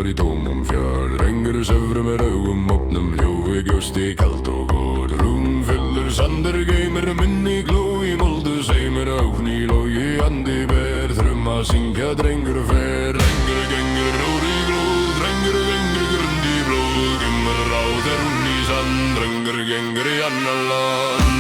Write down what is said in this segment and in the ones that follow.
í tómum fjörð. Drengur söfru með augum opnum, hljófi gjósti kalt og góð. Rúm fyllur sandur, geymir minni gló í moldu, seimir ákn í logi, andi ber, þrum að syngja drengur fer. Drengur gengur rór í glóð, drengur gengur grund í blóð, gimmur ráð er hún í sand, drengur gengur í annan land.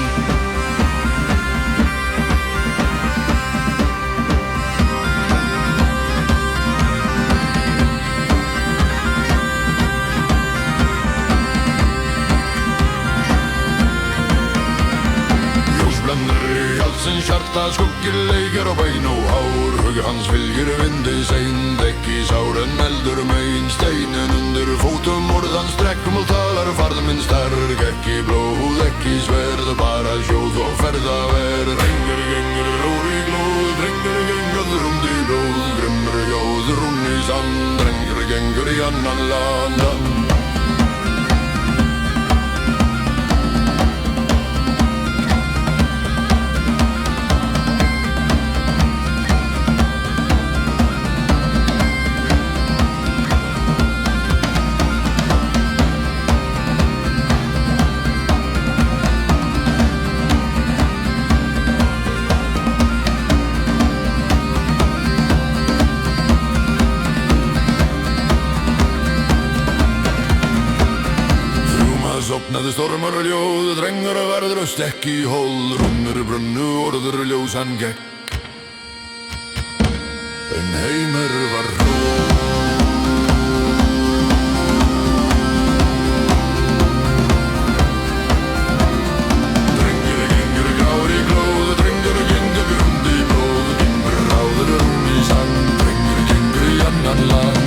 Halsins hjarta skuggir leikir á bein og hár, hug hans fylgir vindi sein, dekki sáren eldur megin, steinin undir fótum, orðans drekkum og talar farð minn sterk, ekki blóð, ekki sverð, bara sjóð og ferðaver. Drengur gengur rór í glóð, drengur gengur rund í blóð, grimmur jóð, rún í sand, drengur gengur í annan land. Sopnaði stormar og ljóð, drengur að verður og stekk í hól, runnur brunnu, orður ljós hann gekk, en heimur var hló. Drengur gengur grár í glóð, drengur gengur grund í blóð, gimmur ráður rún í sand, drengur gengur í annan land.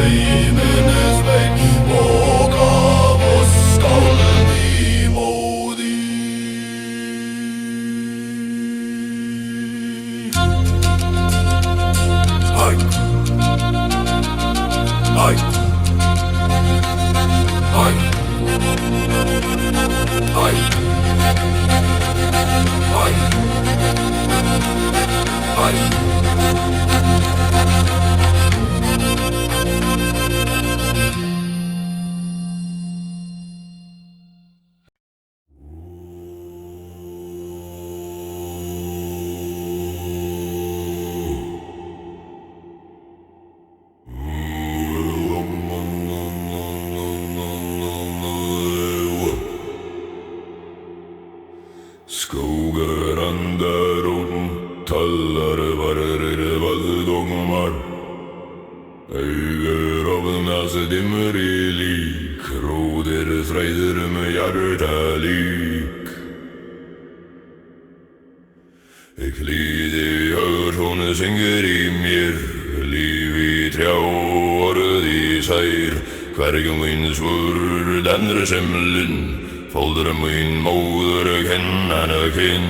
Heiminn er sveitt og gaf oss skap. Ljóðir þræðir hjarta lík. Ég hlýði hún syngir í mér, líf í trjá, orð í sær. Hverjum mín svör dennur sem lund, fóldrar mín móður kennana kinn.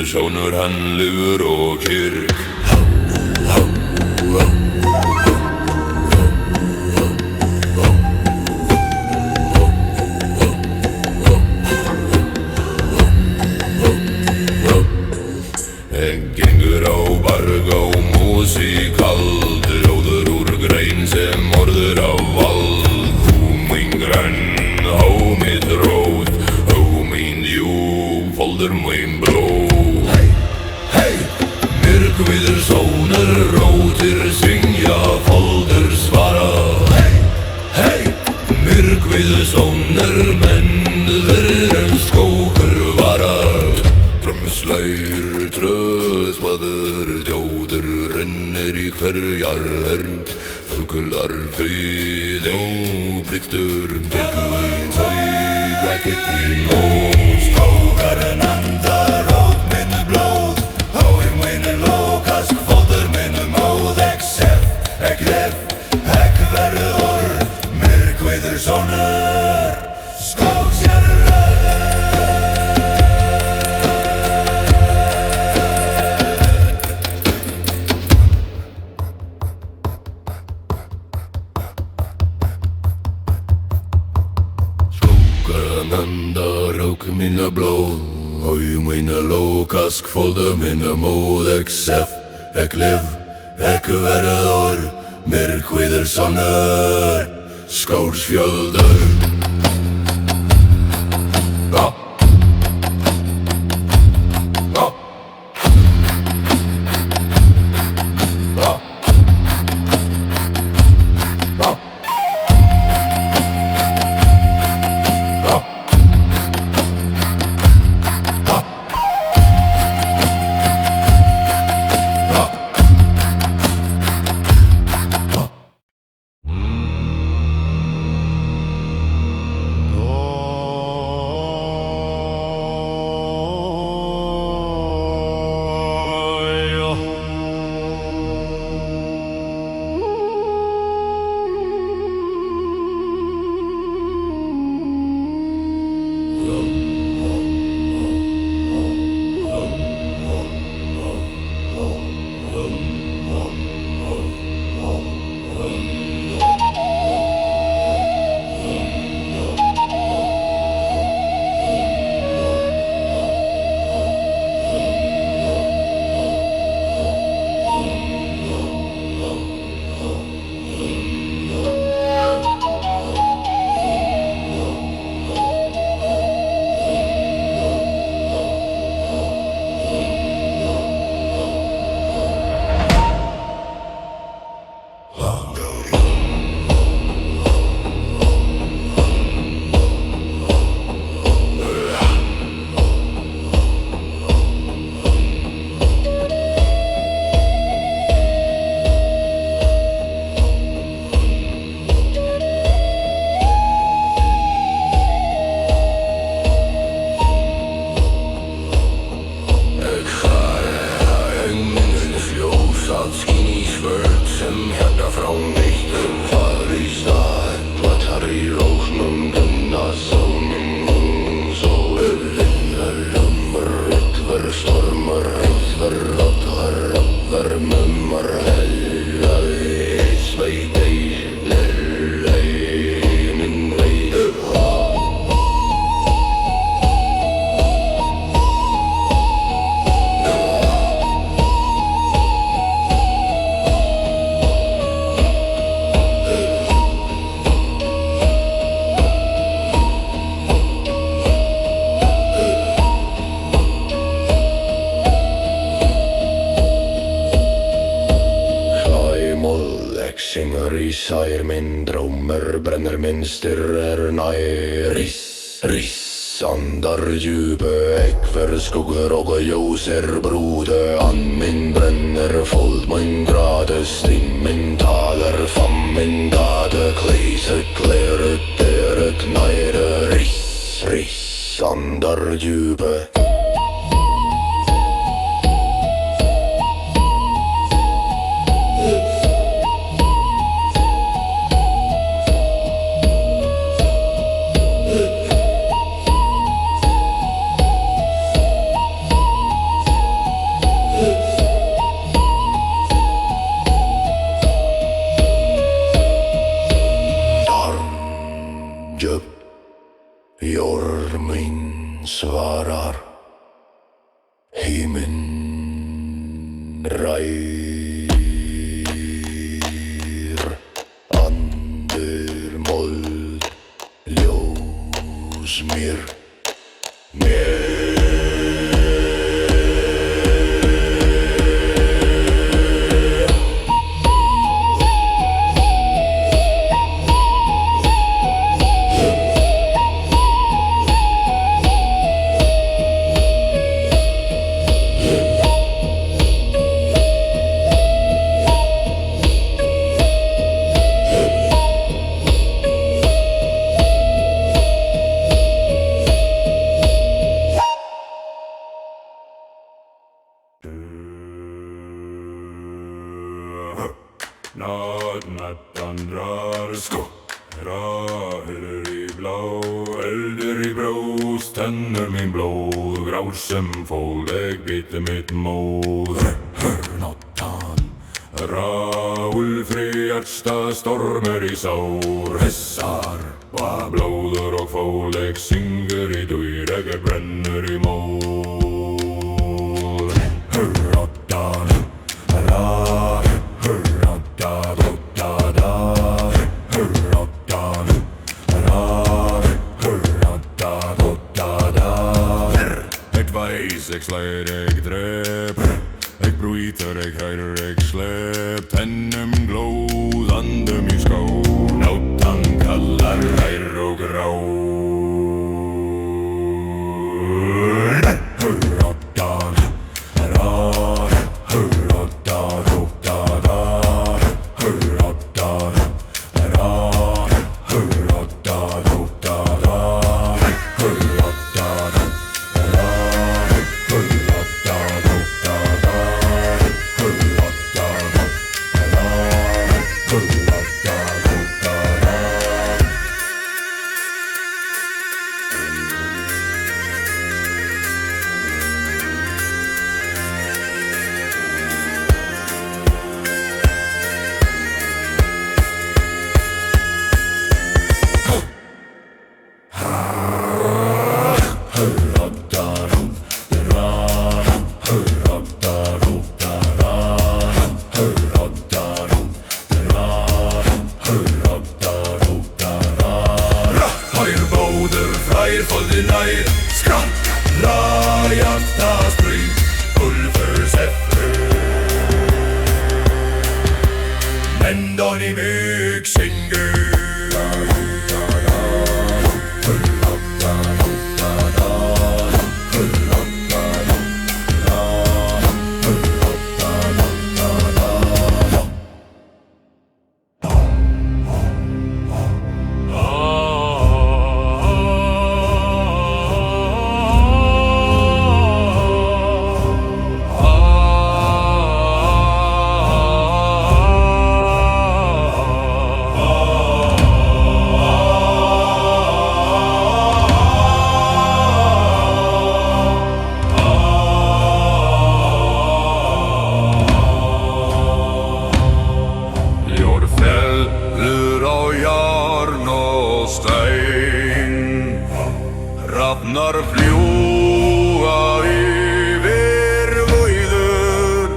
Sjónur hann lifur og kyrk. Gengur á barg á músíkald, ljóður úr grein sem orður á vald. Hú mín grann, há mitt rót, há mín djúp, foldur mín blóð. Myrkviður sónar, rótir syngja, foldur svara. Myrkviður sónar, menn verður skókur vara. Drömslægir, tröðsmaður, djóður rennir í hverjar vernd. Fuglar frið og pliktur, tegum þau ekkert í mót. Skógar nanda, rót minn blóð, hóir minn lókask, foldur minn móð. Ek lef, ek verður, myrkviður sónar, skógsjarrar. Nanda rók minna blóð, hói minna lókask, foldur minna móð. Ek lif, ek verður, myrkviður sónar, skógsfjöldur. sær minn drömmer bränner min stirrer nær Riss, andar djupe ekver skugger og ljoser brode An min brenner fold min grade Stim min taler fam min gade Kleiset kleret deret nære Riss, andar djupe Jormin svarar Himin rær Ander mold Ljós mér Natt andrar skottra Eller i blå, elder i brås Tenner min blod, grár sem fól Eg bite mitt móð Nattan Ráulfri hjärsta stormer i sår Hessar, va blóður og fól Eg synger i duyr, eg brenner i mól Nattan Eg slær, eg drep Eg bryter, eg høyrer, eg slep Tennum glóð, andum í skó Nátan kallar, hær og grá Hurraddan, rar Hurraddan, hurraddan Hurraddan, rar Hurraddan, hurraddan Hurraddan Skratt, rajata sprit, pulver, seffer Men då ni myg synger Hrafnar fljúga yfir vöiður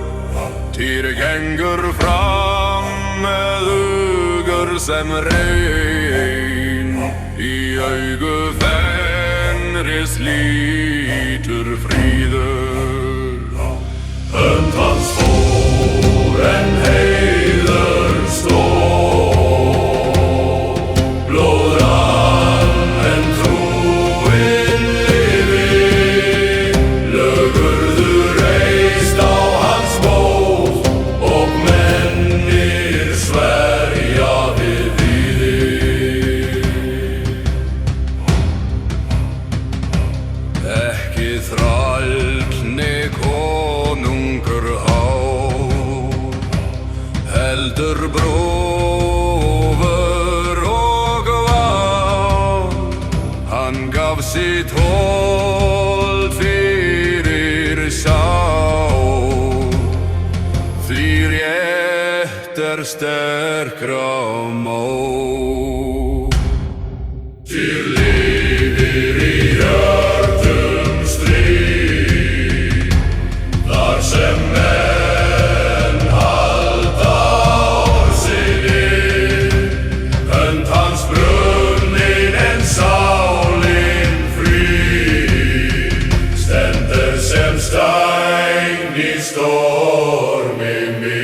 Týr gengur fram með hugur sem reyn Í augu fenris lítur fríður Hönd hans fór en heiður stór heldur brófur og var. Hann gaf sitt hold fyrir sál, því rétt sterkra mál. Þér lifir í hjörtum stríð, þar sem menn halda orð sinni. Hönd hans brunnin en sálin frí, stendur sem stæng í stormi mið.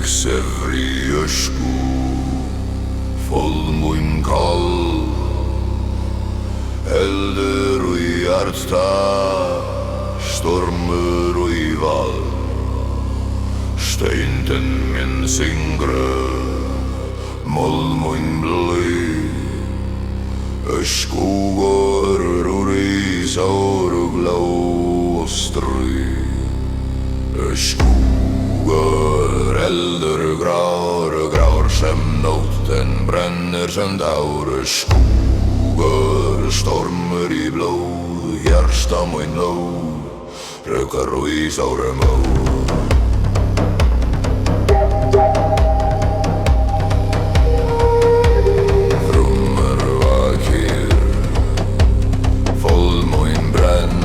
Sefr í ösku, fullmúinn kall, eldur og í hjarta, stormur og í val. Steinden minn syngre, molmúinn blöð, öskugur og rísár og blá og stríð. Öskugur, eldur grár, grár sem nóttin brennir sem dár. Öskugur, stormur í blóð, hjarta mín lóð, rökkar og í sárum óð. Þrúmur vakir, fullmúinn brenn,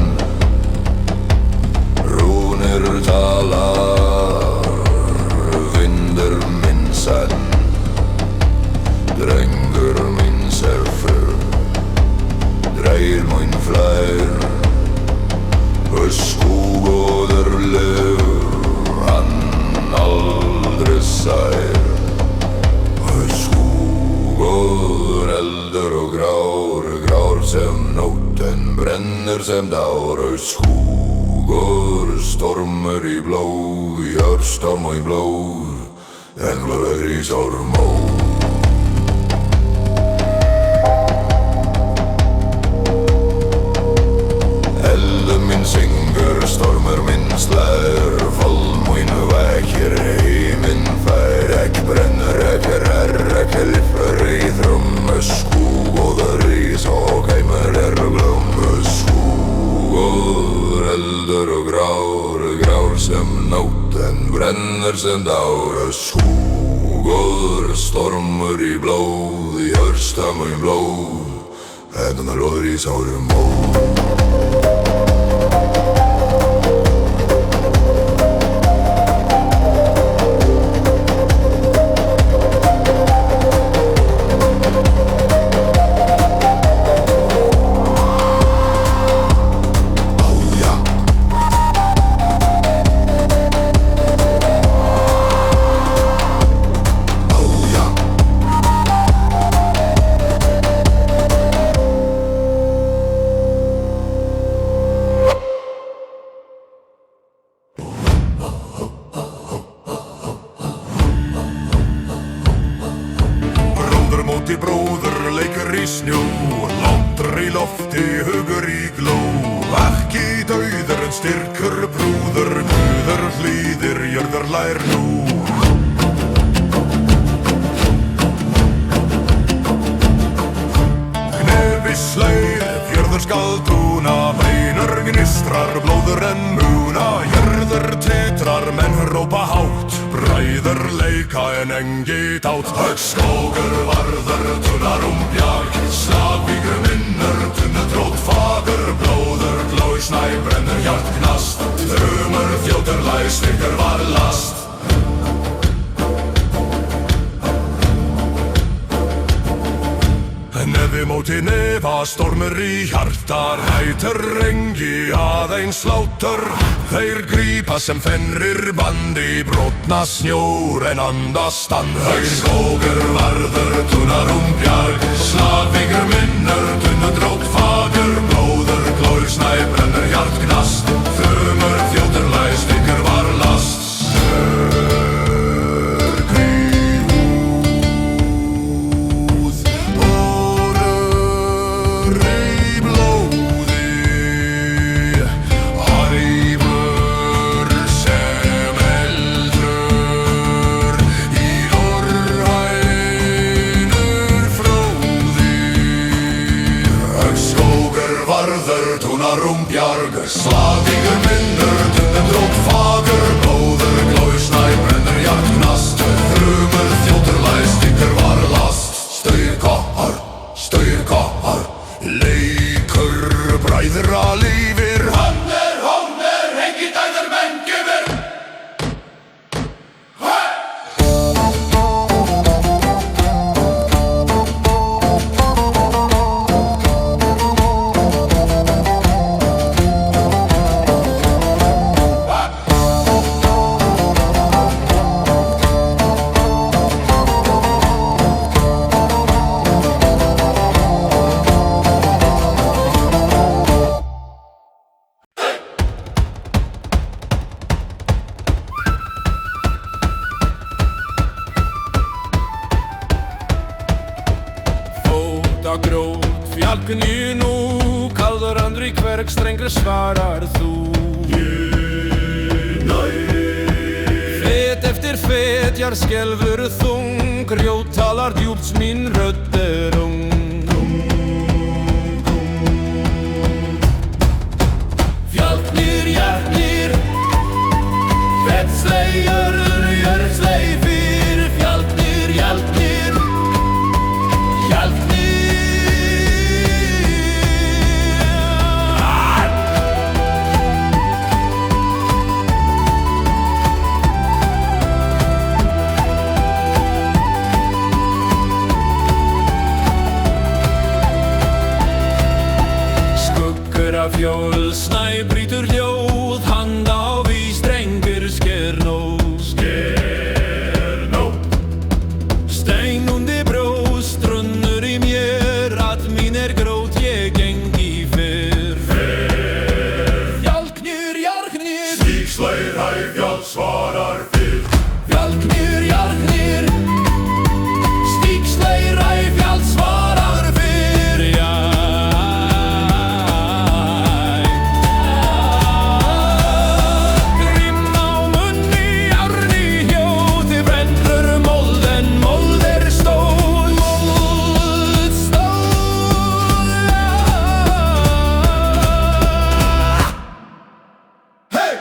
rúnir talar, vindur minn senn. Drengur minn surfur, dreir minn flær. Öskugur lifur, hann aldrei sær. Öskugur, eldur og grár, grár sem nóttin brennir sem dár. Öskugur, stormur í blóð, hjarta mín blóð, englar í sárum óð. Syngur, stormur minn slær, fullmúinn vakir, heiminn fær. Ek brennur, ek liffur í þrum. Öskugur rís og heimur glóm. Öskugur, eldur og grár, grár sem nóttin brennir sem dár. Öskugur, stormur í blóð, hjarta mín blóð, englar í sárum óð. Bróður leikur í snjó, láttur í lofti, hugur í gló. Ekki dauður en styrkur brúður, guður, hlýðir, jörður lær nú. Öskugur, eldur og grár, grár sem nóttin brennir sem dár. Öskugur, stormur í blóð, hjarta mín lóð, rökkar og í sárum óð. Þrúmur vakir, fullmúinn brenn, rúnir talar, vindur minn senn. Drengur minn surfur, dreir minn flær. Öskugur, eldur og grár, grár sem nóttin brennir sem dár. Öskugur, stormur í blóð, hjarta mín blóð, englar í sárum óð. All áður en múna jörður titrar, menn hrópa hátt, bræður leika en engi dát. Höggskógur varður, Tunnarumbjarg, Slagvíkur minnur, Tunnutrót fagur, blóður glói snæ, brennur hjart knast, þrumur þjóðurlæg, styrkur var last. Nefi móti nefa, stormur í hjarta, rætur engi aðeins slátur. Þeir grípa sem fenrir bandi, brotna snjór en andast and. Höggskógur varður, Tunnarumbjarg, Slagvíkur minnur, Tunnutrót fagur, blóður glói snæ, brennur hjart knast, þrumur þjóðurlæg, styrkur var last. Tunnarumbjarg, Slagvíkur minnur, Tunnutrót fagur, blóður glói snæ, brennur hjart knast, þrumur þjóðurlæg, styrkur var last. Staurkoppar, leikur bræðra lífir. Honner, engi dæðar menn gefur. Grót fjallknýr nú, kaldur andri hverg strengri svarar þú. Fet eftir fet, jarðskelfur þung, grjót talar djúpt, mín rödd ung. Fjallknýr, jarðknýr, fettslegjar, jörgsleifir, fjallknýr, jarðknýr, jarðknýr. Fjól snæ brýtur hljóð, handa á við strengir sker nóg. Stein undir brjóst, runnur í mér, að mín grót ég gengi fyrr. Fjallknýr, jarðknýr, stígsleir hæfjall svarar fyrr. Fjallknýr, jarðknýr, stígsleir hæfjall svarar fyrr. Hey!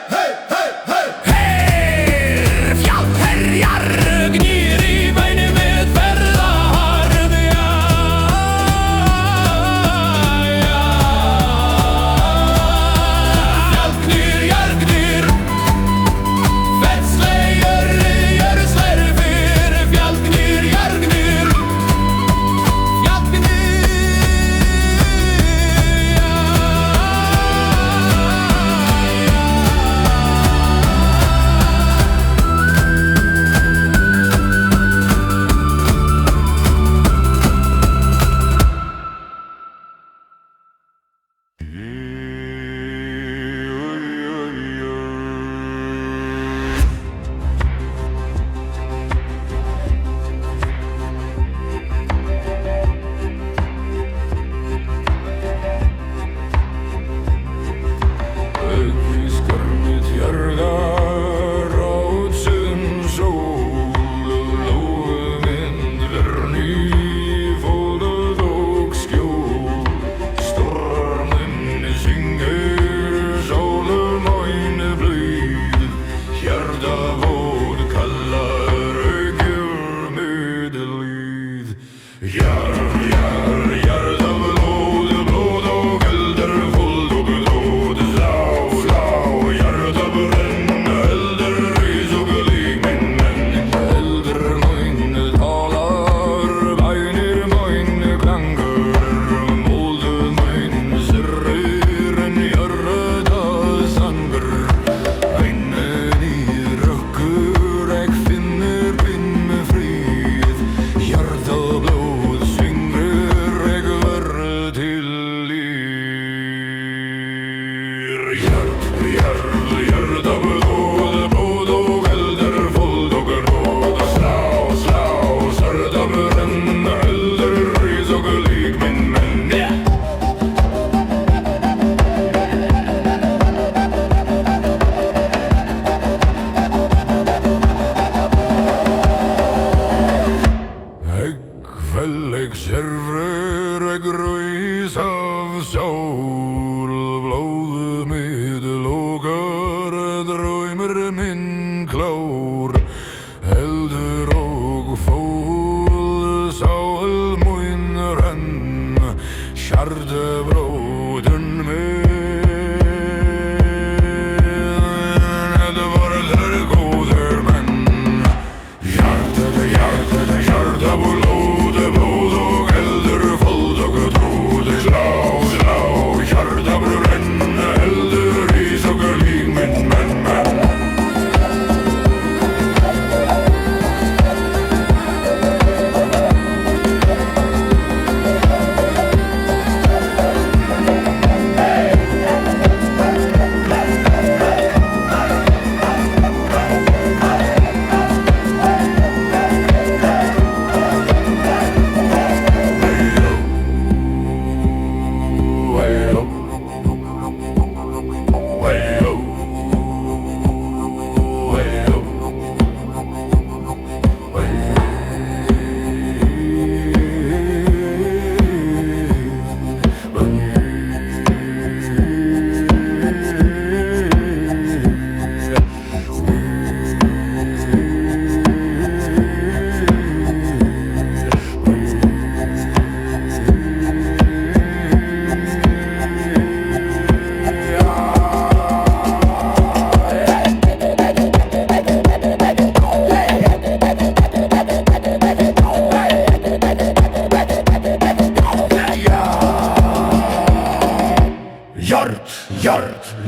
klór heldur og fól sál mun renn kjærte broderen min det var der gode menn hjertet blod og elder fold og trod slag hjertet brenn elder i sokkerlig min menn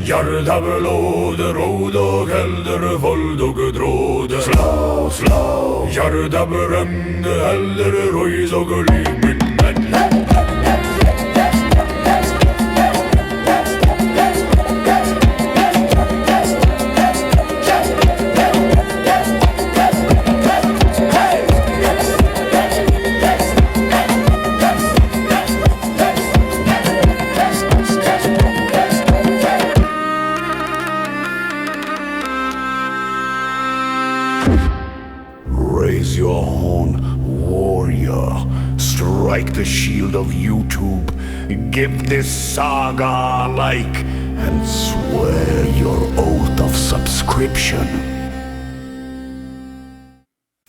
Hjarta blod, rod og helder, vold og dråd Slå, hjarta brenn, helder, røys og liv min menn Raise your horn, warrior. Strike the shield of YouTube. Give this saga a like and swear your oath of subscription.